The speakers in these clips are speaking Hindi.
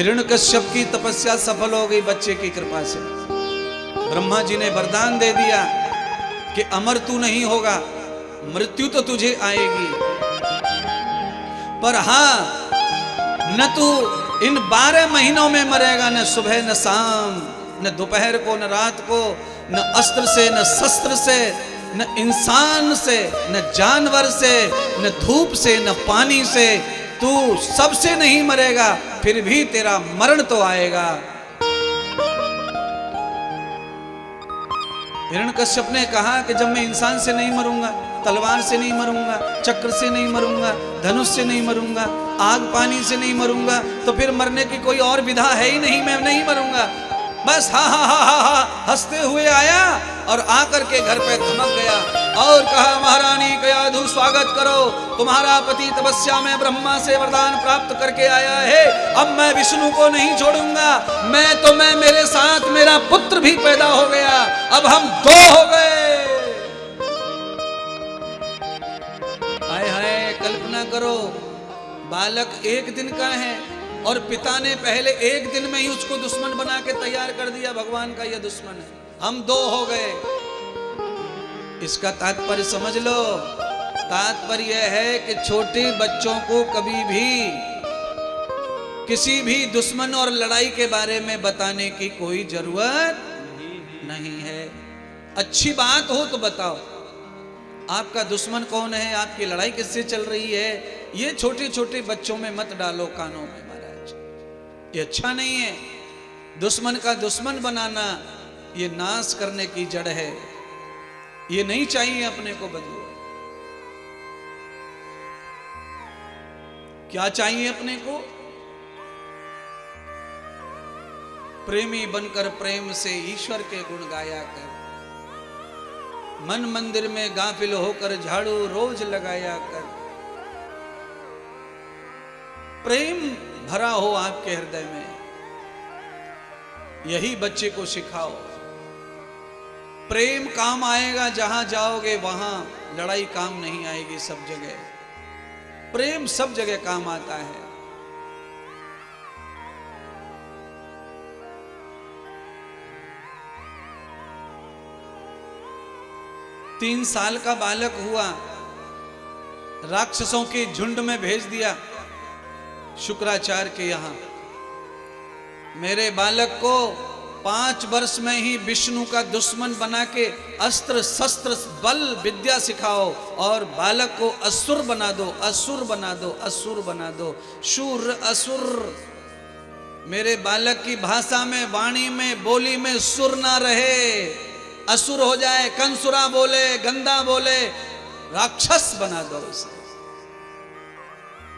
हिरण्यकश्यप की तपस्या सफल हो गई बच्चे की कृपा से। ब्रह्मा जी ने वरदान दे दिया कि अमर तू नहीं होगा, मृत्यु तो तुझे आएगी, पर हां न तू इन 12 महीनों में मरेगा, न सुबह न शाम, न दोपहर को न रात को, न अस्त्र से न शस्त्र से, न इंसान से न जानवर से, न धूप से न पानी से, तू सबसे नहीं मरेगा, फिर भी तेरा मरण तो आएगा। हिरण्यकश्यप ने कहा कि जब मैं इंसान से नहीं मरूंगा, तलवार से नहीं मरूंगा, चक्र से नहीं मरूंगा, धनुष से नहीं मरूंगा, आग पानी से नहीं मरूंगा, तो फिर मरने की कोई और विधा है ही नहीं, मैं नहीं मरूंगा। बस हा हा हा हा हा हंसते हुए आया और आकर के घर पे धमक गया और कहा, महारानी कयाधु स्वागत करो, तुम्हारा पति तपस्या में ब्रह्मा से वरदान प्राप्त करके आया है, अब मैं विष्णु को नहीं छोड़ूंगा, मैं मेरे साथ मेरा पुत्र भी पैदा हो गया, अब हम 2 हो गए। हाय हाय, कल्पना करो, बालक 1 दिन का है और पिता ने पहले 1 दिन में ही उसको दुश्मन बना के तैयार कर दिया, भगवान का यह दुश्मन है, हम 2 हो गए। इसका तात्पर्य समझ लो, तात्पर्य यह है कि छोटे बच्चों को कभी भी किसी भी दुश्मन और लड़ाई के बारे में बताने की कोई जरूरत नहीं है। अच्छी बात हो तो बताओ, आपका दुश्मन कौन है, आपकी लड़ाई किससे चल रही है, ये छोटे छोटे बच्चों में मत डालो कानों में महाराज, ये अच्छा नहीं है। दुश्मन का दुश्मन बनाना ये नाश करने की जड़ है, ये नहीं चाहिए अपने को। बदलो, क्या चाहिए अपने को? प्रेमी बनकर प्रेम से ईश्वर के गुण गाया कर, मन मंदिर में गाफिल होकर झाड़ू रोज लगाया कर, प्रेम भरा हो आपके हृदय में, यही बच्चे को सिखाओ। प्रेम काम आएगा, जहां जाओगे वहां लड़ाई काम नहीं आएगी। सब जगह प्रेम सब जगह काम आता है। तीन साल का बालक हुआ, राक्षसों के झुंड में भेज दिया शुक्राचार्य के यहां, मेरे बालक को 5 वर्ष में ही विष्णु का दुश्मन बना के अस्त्र शस्त्र बल विद्या सिखाओ और बालक को असुर बना दो, असुर बना दो, असुर बना दो, शूर असुर। मेरे बालक की भाषा में, वाणी में, बोली में सुर ना रहे, असुर हो जाए, कंसुरा बोले, गंदा बोले, राक्षस बना दो उसे।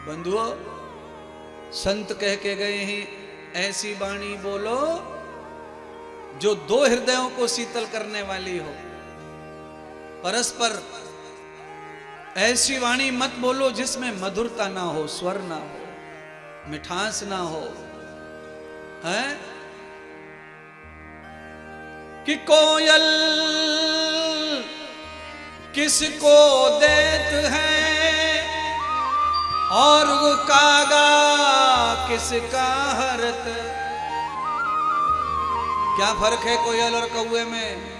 बंधुओं, संत कह के गए हैं, ऐसी वाणी बोलो जो 2 हृदयों को शीतल करने वाली हो। परस्पर ऐसी वाणी मत बोलो जिसमें मधुरता ना हो, स्वर ना हो, मिठास ना हो, है कि कोयल किसको देत है और वो कागा किसका हरत। क्या फर्क है कोयल और कौवे में?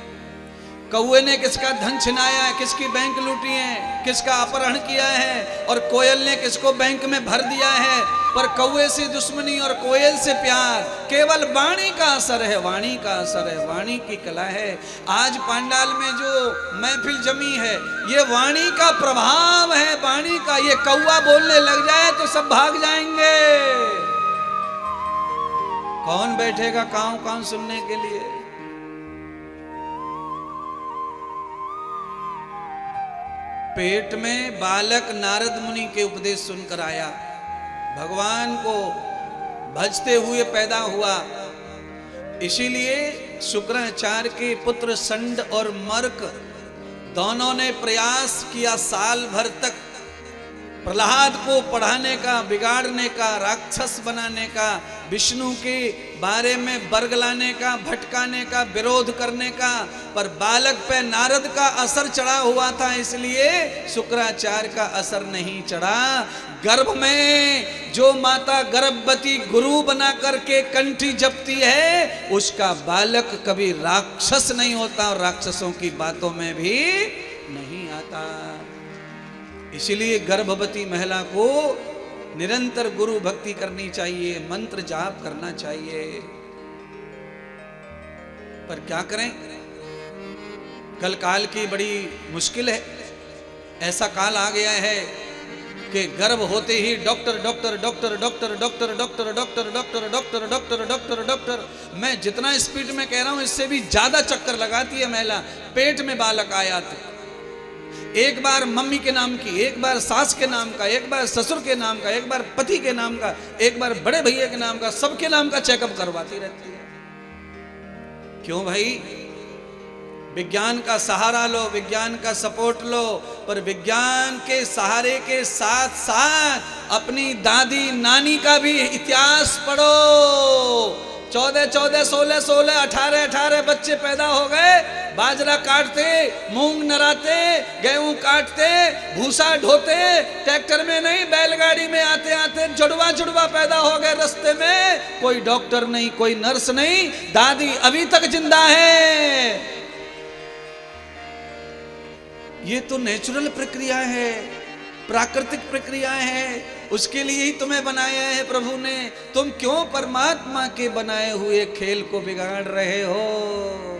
कौवे ने किसका धन छिनाया है, किसकी बैंक लूटी है, किसका अपहरण किया है, और कोयल ने किसको बैंक में भर दिया है। पर कौवे से दुश्मनी और कोयल से प्यार केवल वाणी का असर है, वाणी का असर है, वाणी की कला है। आज पांडाल में जो महफिल जमी है ये वाणी का प्रभाव है, वाणी का। ये कौवा बोलने लग जाए तो सब भाग जाएंगे, कौन बैठेगा काऊ काऊ सुनने के लिए। पेट में बालक नारद मुनि के उपदेश सुनकर आया, भगवान को भजते हुए पैदा हुआ। इसीलिए शुक्राचार्य के पुत्र संड और मर्क दोनों ने प्रयास किया साल भर तक प्रहलाद को पढ़ाने का, बिगाड़ने का, राक्षस बनाने का, विष्णु के बारे में बरगलाने का, भटकाने का, विरोध करने का, पर बालक पे नारद का असर चढ़ा हुआ था, इसलिए शुक्राचार्य का असर नहीं चढ़ा। गर्भ में जो माता गर्भवती गुरु बना करके कंठी जपती है, उसका बालक कभी राक्षस नहीं होता और राक्षसों की बातों में भी नहीं आता। इसलिए गर्भवती महिला को निरंतर गुरु भक्ति करनी चाहिए, मंत्र जाप करना चाहिए। पर क्या करें, कल काल की बड़ी मुश्किल है। ऐसा काल आ गया है कि गर्भ होते ही doctor doctor doctor doctor doctor doctor doctor doctor doctor doctor doctor doctor. मैं जितना स्पीड में कह रहा हूं इससे भी ज्यादा चक्कर लगाती है महिला। पेट में बालक आया तो एक बार मम्मी के नाम की, एक बार सास के नाम का, एक बार ससुर के नाम का, एक बार पति के नाम का, एक बार बड़े भैया के नाम का, सबके नाम का चेकअप करवाती रहती है। क्यों भाई? विज्ञान का सहारा लो, विज्ञान का सपोर्ट लो, पर विज्ञान के सहारे के साथ साथ अपनी दादी नानी का भी इतिहास पढ़ो। 14-14, 16-16, 18-18 बच्चे पैदा हो गए। बाजरा काटते, मूंग नराते, गेहूं काटते, भूसा ढोते, ट्रैक्टर में नहीं बैलगाड़ी में आते आते जुड़वा जुड़वा पैदा हो गए रास्ते में। कोई डॉक्टर नहीं, कोई नर्स नहीं, दादी अभी तक जिंदा है। ये तो नेचुरल प्रक्रिया है, प्राकृतिक प्रक्रिया है, उसके लिए ही तुम्हें बनाया है प्रभु ने। तुम क्यों परमात्मा के बनाए हुए खेल को बिगाड़ रहे हो?